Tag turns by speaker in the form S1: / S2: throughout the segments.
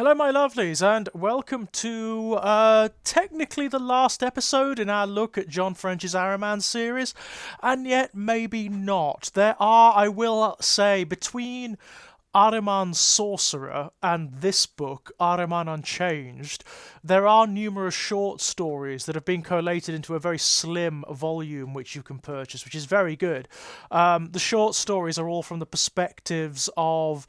S1: Hello, my lovelies, and welcome to technically the last episode in our look at John French's Ahriman series, and yet maybe not. There are, I will say, between Ahriman's Sorcerer and this book, Ahriman Unchanged, there are numerous short stories that have been collated into a very slim volume which you can purchase, which is very good. The short stories are all from the perspectives of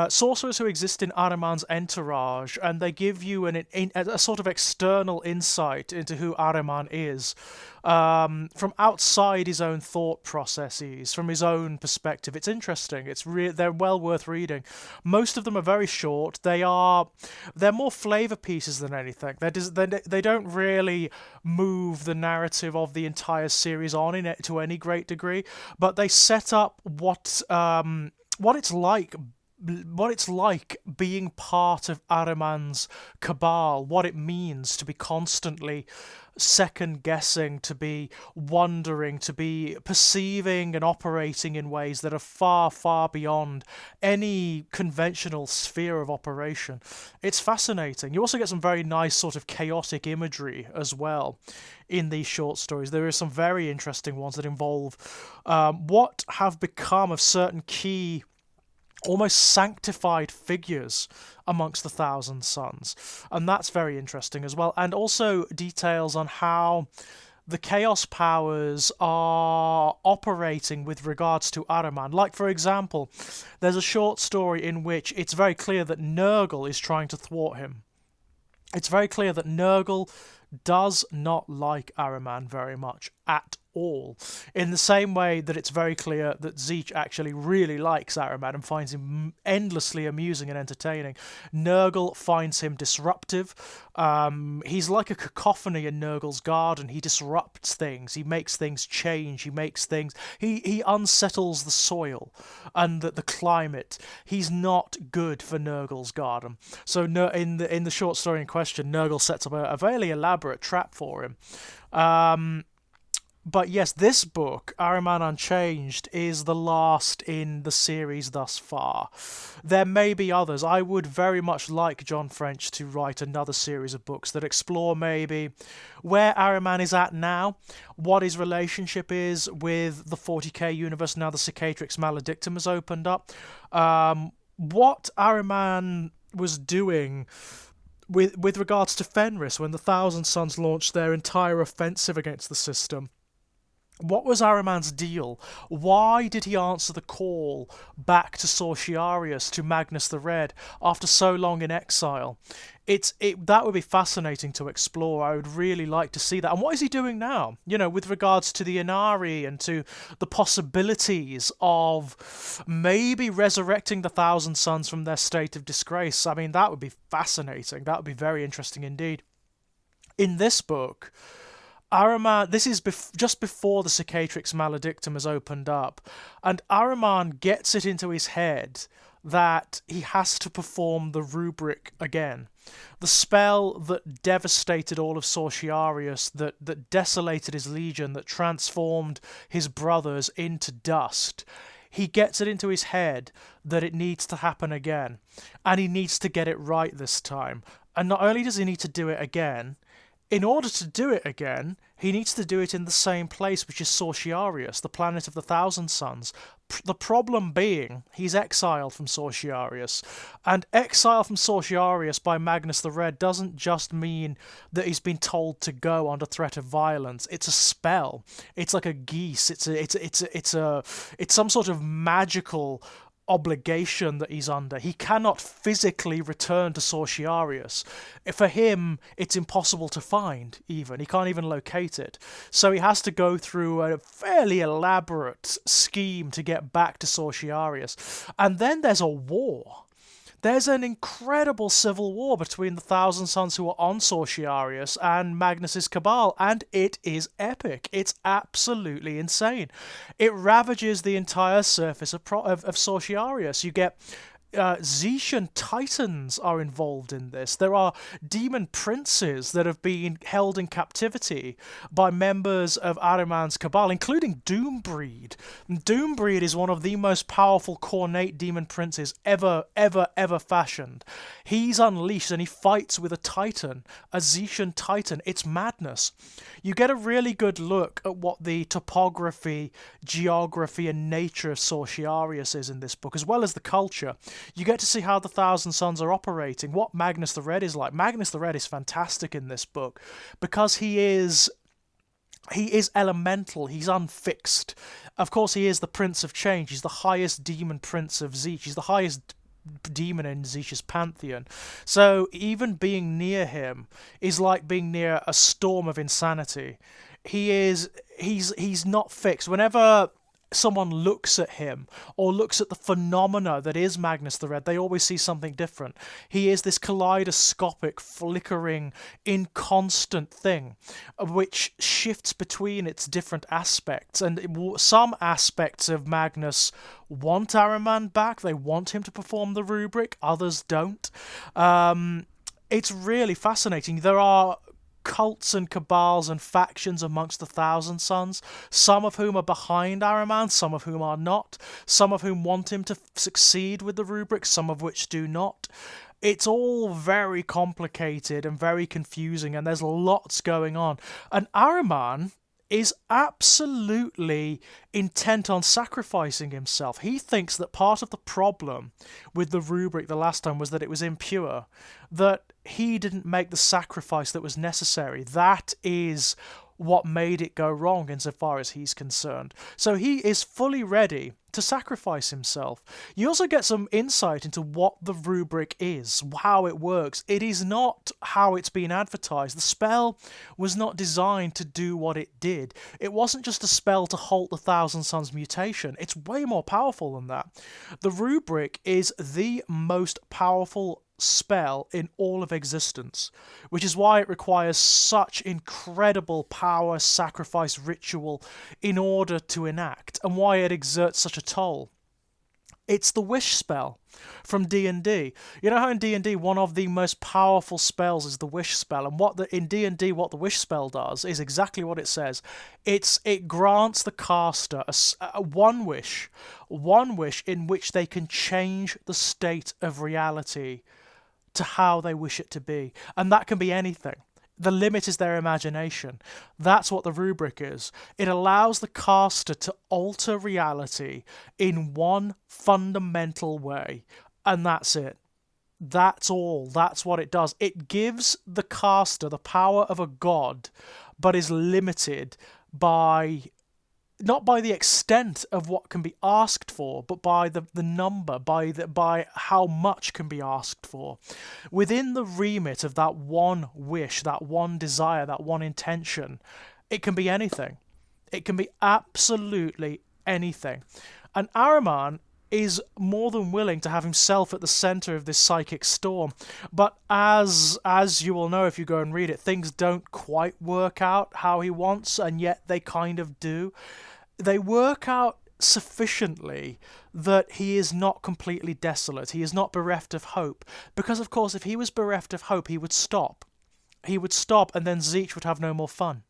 S1: sorcerers who exist in Ahriman's entourage, and they give you a sort of external insight into who Ahriman is, from outside his own thought processes, from his own perspective. It's interesting. They're well worth reading. Most of them are very short. They're more flavor pieces than anything. They don't really move the narrative of the entire series on to any great degree, but they set up what it's like being part of Ahriman's cabal, what it means to be constantly second guessing, to be wondering, to be perceiving and operating in ways that are far, far beyond any conventional sphere of operation. It's fascinating. You also get some very nice sort of chaotic imagery as well in these short stories. There are some very interesting ones that involve what have become of certain key, almost sanctified figures amongst the Thousand Sons, and that's very interesting as well. And also details on how the Chaos Powers are operating with regards to Ahriman. Like, for example, there's a short story in which it's very clear that Nurgle is trying to thwart him. It's very clear that Nurgle does not like Ahriman very much at all. In the same way that it's very clear that Zeech actually really likes Ahriman and finds him endlessly amusing and entertaining, Nurgle finds him disruptive. He's like a cacophony in Nurgle's garden. He disrupts things. He makes things change. He unsettles the soil and the climate. He's not good for Nurgle's garden. So in the short story in question, Nurgle sets up a fairly elaborate trap for him. But yes, this book, Ahriman Unchanged, is the last in the series thus far. There may be others. I would very much like John French to write another series of books that explore maybe where Ahriman is at now, what his relationship is with the 40k universe now the Cicatrix Maledictum has opened up, what Ahriman was doing with regards to Fenris when the Thousand Sons launched their entire offensive against the system. What was Ahriman's deal? Why did he answer the call back to Sorciarius, to Magnus the Red, after so long in exile? That would be fascinating to explore. I would really like to see that. And what is he doing now? With regards to the Inari and to the possibilities of maybe resurrecting the Thousand Sons from their state of disgrace. I mean, that would be fascinating. That would be very interesting indeed. In this book, Ahriman, this is just before the Cicatrix Maledictum has opened up, and Ahriman gets it into his head that he has to perform the rubric again. The spell that devastated all of Sorciarius, that desolated his legion, that transformed his brothers into dust. He gets it into his head that it needs to happen again, and he needs to get it right this time. And not only does he need to do it again, in order to do it again, he needs to do it in the same place, which is Sorciarius, the planet of the Thousand Sons. The problem being, he's exiled from Sorciarius. And exile from Sorciarius by Magnus the Red doesn't just mean that he's been told to go under threat of violence. It's a spell. It's like a geese. It's some sort of magical obligation that he's under. He cannot physically return to Sorciarius. For him, it's impossible to find, even. He can't even locate it. So he has to go through a fairly elaborate scheme to get back to Sorciarius. And then there's a war. There's an incredible civil war between the Thousand Sons who are on Sorciarius and Magnus's Cabal, and it is epic. It's absolutely insane. It ravages the entire surface of Sorciarius. You get Zetian titans are involved in this. There are demon princes that have been held in captivity by members of Ahriman's cabal, including Doombreed. Doombreed is one of the most powerful Cornate demon princes ever fashioned. He's unleashed and he fights with a titan, a Zetian titan. It's madness. You get a really good look at what the topography, geography, and nature of Sortiarius is in this book, as well as the culture. You get to see how the Thousand Sons are operating, what Magnus the Red is like. Magnus the Red is fantastic in this book because he is elemental, he's unfixed. Of course, he is the Prince of Change, he's the highest demon prince of Zeech, he's the highest demon in Zeech's pantheon. So even being near him is like being near a storm of insanity. He's not fixed. Whenever someone looks at him or looks at the phenomena that is Magnus the Red, they always see something different. He is this kaleidoscopic, flickering, inconstant thing which shifts between its different aspects. And some aspects of Magnus want Ahriman back. They want him to perform the rubric. Others don't. It's really fascinating. There are cults and cabals and factions amongst the Thousand Sons, some of whom are behind Ahriman, some of whom are not, some of whom want him to succeed with the rubric, some of which do not. It's all very complicated and very confusing, and there's lots going on. And Ahriman is absolutely intent on sacrificing himself. He thinks that part of the problem with the rubric the last time was that it was impure, that he didn't make the sacrifice that was necessary. That is what made it go wrong insofar as he's concerned. So he is fully ready to sacrifice himself. You also get some insight into what the rubric is, how it works. It is not how it's been advertised. The spell was not designed to do what it did. It wasn't just a spell to halt the Thousand Sons mutation. It's way more powerful than that. The rubric is the most powerful spell in all of existence, which is why it requires such incredible power, sacrifice, ritual in order to enact, and why it exerts such a toll. It's the wish spell from D&D. You know how in D&D one of the most powerful spells is the wish spell, and in D&D what the wish spell does is exactly what it says. It grants the caster one wish in which they can change the state of reality to how they wish it to be, and that can be anything. The limit is their imagination. That's what the rubric is. It allows the caster to alter reality in one fundamental way, and that's it. That's all. That's what it does. It gives the caster the power of a god, but is limited by not by the extent of what can be asked for, but by the number, by how much can be asked for. Within the remit of that one wish, that one desire, that one intention, it can be anything. It can be absolutely anything. And Ahriman is more than willing to have himself at the center of this psychic storm. But as you will know if you go and read it, things don't quite work out how he wants, and yet they kind of do. They work out sufficiently that he is not completely desolate. He is not bereft of hope. Because, of course, if he was bereft of hope, he would stop. He would stop, and then Zeech would have no more fun.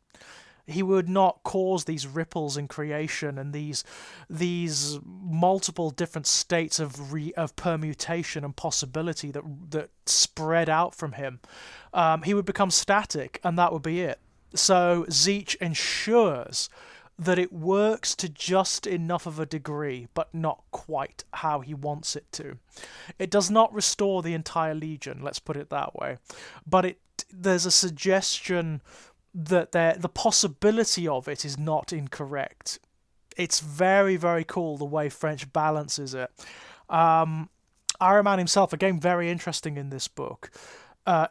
S1: He would not cause these ripples in creation and these multiple different states of permutation and possibility that spread out from him. He would become static, and that would be it. So Zeech ensures that it works to just enough of a degree, but not quite how he wants it to. It does not restore the entire Legion, let's put it that way, but there's a suggestion that the possibility of it is not incorrect. It's very, very cool the way French balances it. Ahriman himself, again, very interesting in this book.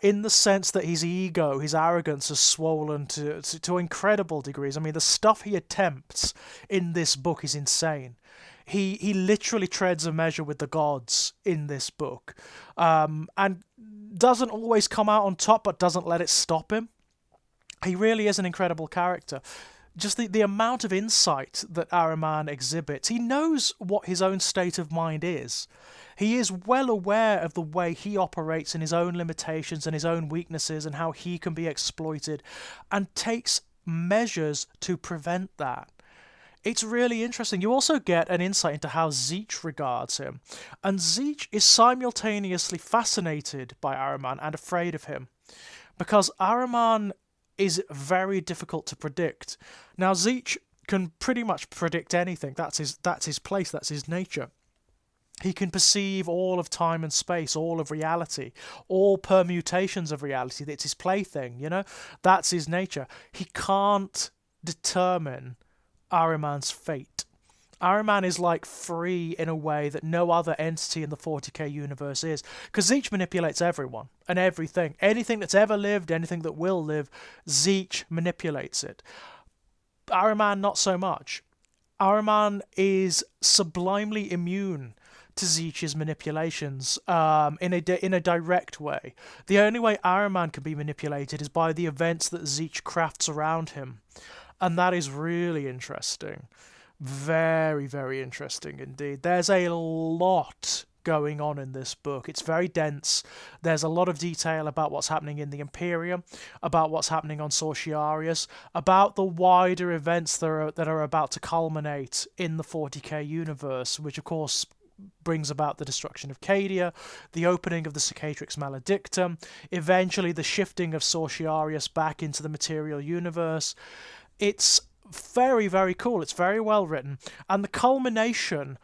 S1: In the sense that his ego, his arrogance has swollen to incredible degrees. I mean, the stuff he attempts in this book is insane. He literally treads a measure with the gods in this book, and doesn't always come out on top, but doesn't let it stop him. He really is an incredible character. just the amount of insight that Ahriman exhibits. He knows what his own state of mind is. He is well aware of the way he operates and his own limitations and his own weaknesses and how he can be exploited, and takes measures to prevent that. It's really interesting. You also get an insight into how Zeech regards him. And Zeech is simultaneously fascinated by Ahriman and afraid of him, because Ahriman is very difficult to predict. Now, Zeech can pretty much predict anything. That's his place, that's his nature. He can perceive all of time and space, all of reality, all permutations of reality. It's his plaything, you know? That's his nature. He can't determine Ahriman's fate. Ahriman is like free in a way that no other entity in the 40k universe is, because Zeech manipulates everyone and everything. Anything that's ever lived, anything that will live, Zeech manipulates it. Ahriman, not so much. Ahriman is sublimely immune to Zeech's manipulations in a direct way. The only way Ahriman can be manipulated is by the events that Zeech crafts around him. And that is really interesting. Very, very interesting indeed. There's a lot going on in this book. It's very dense. There's a lot of detail about what's happening in the Imperium, about what's happening on Sortiarius, about the wider events that are about to culminate in the 40k universe, which of course brings about the destruction of Cadia, the opening of the Cicatrix Maledictum, eventually the shifting of Sortiarius back into the material universe. It's very, very cool. It's very well written. And the culmination,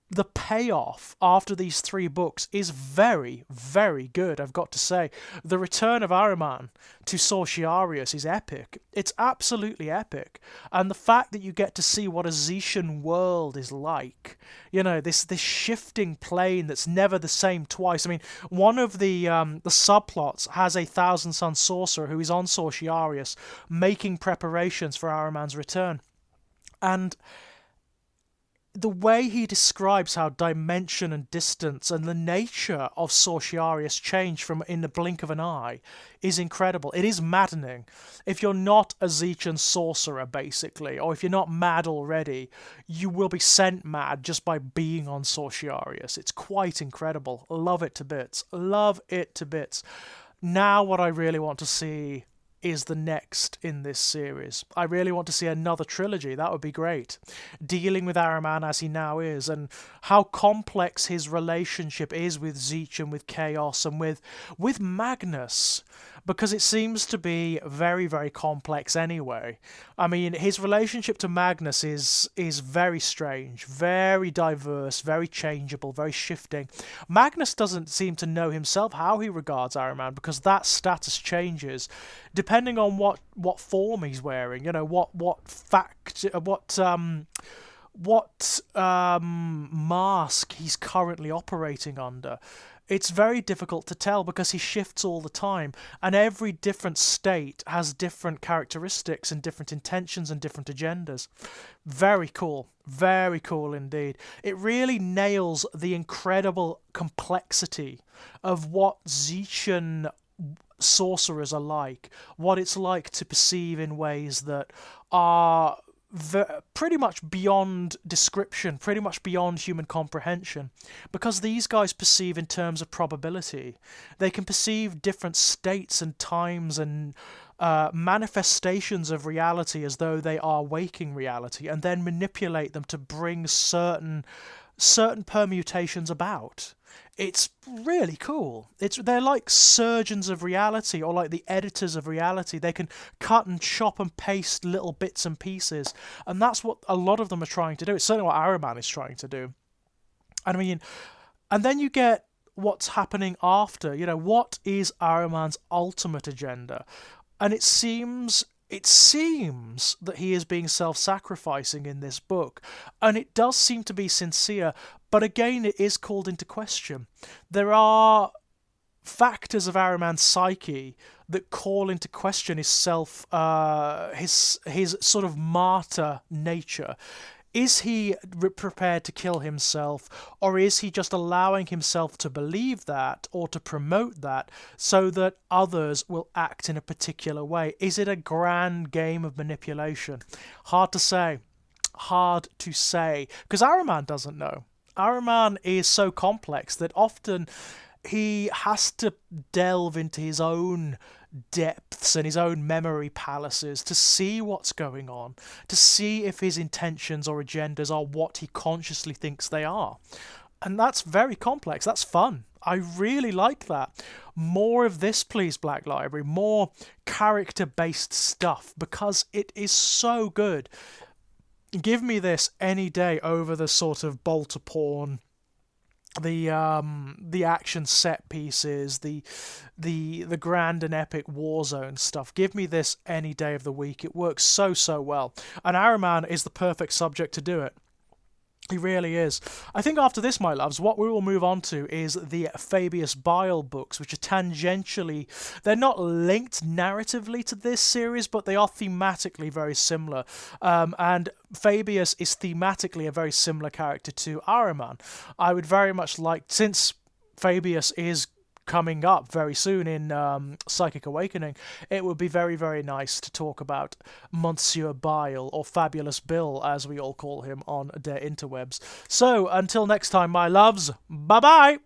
S1: the payoff after these 3 books is very, very good, I've got to say. The return of Ahriman to Sortiarius is epic. It's absolutely epic. And the fact that you get to see what a Zetian world is like, you know, this shifting plane that's never the same twice. I mean, one of the subplots has a Thousand Sun sorcerer who is on Sortiarius making preparations for Ahriman's return. And the way he describes how dimension and distance and the nature of Sortiarius change from in the blink of an eye is incredible. It is maddening. If you're not a Zechian sorcerer, basically, or if you're not mad already, you will be sent mad just by being on Sortiarius. It's quite incredible. Love it to bits. Love it to bits. Now what I really want to see is the next in this series. I really want to see another trilogy. That would be great. Dealing with Ahriman as he now is, and how complex his relationship is with Zeech and with Chaos and with Magnus, because it seems to be very, very complex anyway. I mean, his relationship to Magnus is very strange, very diverse, very changeable, very shifting. Magnus doesn't seem to know himself how he regards Ahriman, because that status changes depending on what form he's wearing, you know, what mask he's currently operating under. It's very difficult to tell because he shifts all the time, and every different state has different characteristics and different intentions and different agendas. Very cool indeed. It really nails the incredible complexity of what Zechian sorcerers are like, what it's like to perceive in ways that are pretty much beyond description, pretty much beyond human comprehension, because these guys perceive in terms of probability. They can perceive different states and times and manifestations of reality as though they are waking reality, and then manipulate them to bring certain permutations about. It's really cool. They're like surgeons of reality, or like the editors of reality. They can cut and chop and paste little bits and pieces, and that's what a lot of them are trying to do. It's certainly what Ahriman is trying to do. I mean, and then you get what's happening after. You know, what is Ahriman's ultimate agenda? And it seems that he is being self-sacrificing in this book, and it does seem to be sincere, but again it is called into question. There are factors of Ahriman's psyche that call into question his sort of martyr nature. Is he prepared to kill himself, or is he just allowing himself to believe that or to promote that so that others will act in a particular way? Is it a grand game of manipulation? Hard to say. Hard to say. Because Ahriman doesn't know. Ahriman is so complex that often he has to delve into his own depths and his own memory palaces to see what's going on, to see if his intentions or agendas are what he consciously thinks they are. And that's very complex. That's fun. I really like that. More of this, please, Black Library. More character-based stuff, because it is so good. Give me this any day over the sort of bolter porn, the action set pieces, the grand and epic Warzone stuff. Give me this any day of the week. It works so well. And Ahriman is the perfect subject to do it. He really is. I think after this, my loves, what we will move on to is the Fabius Bile books, which are tangentially... They're not linked narratively to this series, but they are thematically very similar. And Fabius is thematically a very similar character to Ahriman. I would very much like... Since Fabius is coming up very soon in Psychic Awakening, it would be very nice to talk about Monsieur Bile, or Fabulous Bill, as we all call him on their interwebs. So, until next time, my loves, bye-bye!